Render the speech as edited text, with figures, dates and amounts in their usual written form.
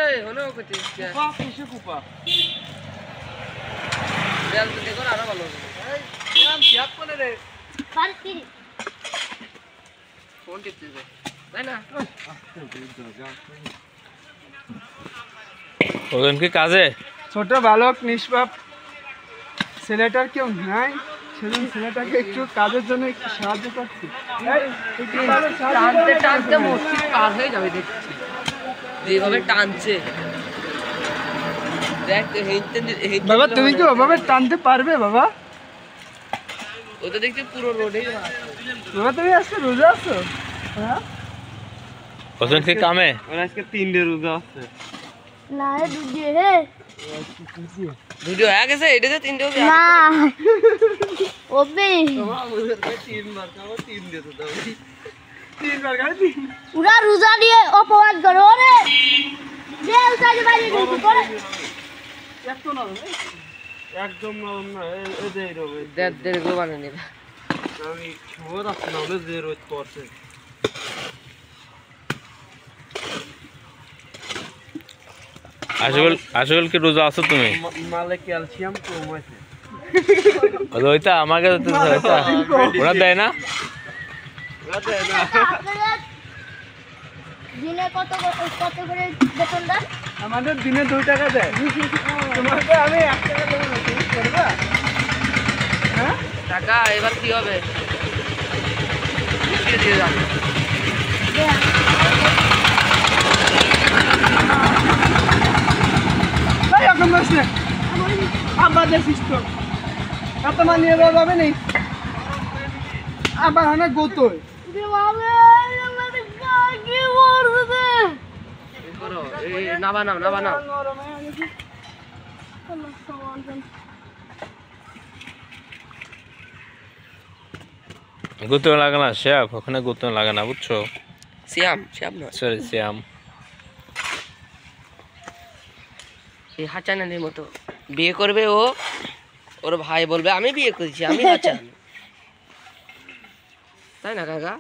এই হলো কইতে কুপা কিসে কুপা দেল তো দেখো আরো ভালো হবে এই নাম কিয়াত কোনে রে পারতি ফোন টিপতে দে তাই না ওজন কি কাজে ছোট বালক নিষ্পাপ ছেলেটার কেউ নাই সেদিন ছেলেটাকে একটু কাজের জন্য একটু সাহায্য করছি টানতে টানতে মসজিদ পার হয়ে যাবে দেখছি যেভাবে টানছে দেখ বাবা তুমি কি ওভাবে টানতে পারবে বাবা ও তো দেখছি পুরো রোডেই বাবা তুমি আজকে রোজা আছো হ্যাঁ ওজন কি কামে ওর আজকে 3 ডে রোজা আছে না দুধে হে ভিডিও হয়ে গেছে এটাতে 3 ডে না ওবে তোমার বুঝে 3 বার খাবো 3 ডে তো দাও 3 বার খাই 3 পুরা রোজা দিয়ে অপবাদ করো রে দেল সাজে বাইরে দিতে করে এত না একদম নরম না এই যে রবে দেড় গো বানিয়ে নিবে আমি ছোট আছে না ওদের যে রোজ করছে আসল কি রোজা আছো তুমি মালে ক্যালসিয়াম কম আছে ওইটা আমাকে ওইটা ওরা দেয় না দিনে কত করে বেতন দেন আমাদের দিনে 2 টাকা দেয় তোমাকে আমি 1 টাকা দেব না তুমি করবা হ্যাঁ টাকা এবার কি হবে দিয়ে দাও এই এখন বসে আব্বা দেখিস তো এত মানিয়ে দেওয়া যাবে নি আবার হানা গোতোয় করো এই নাবা নাও গুতো লাগে না শেফ ওখানে গুতো লাগে না বুঝছো শ্যাম না সরি শ্যাম এই হাচানের মতো বিয়ে করবে ও ওর ভাই বলবে আমি বিয়ে করেছি আমি হাচান তাই না কাকা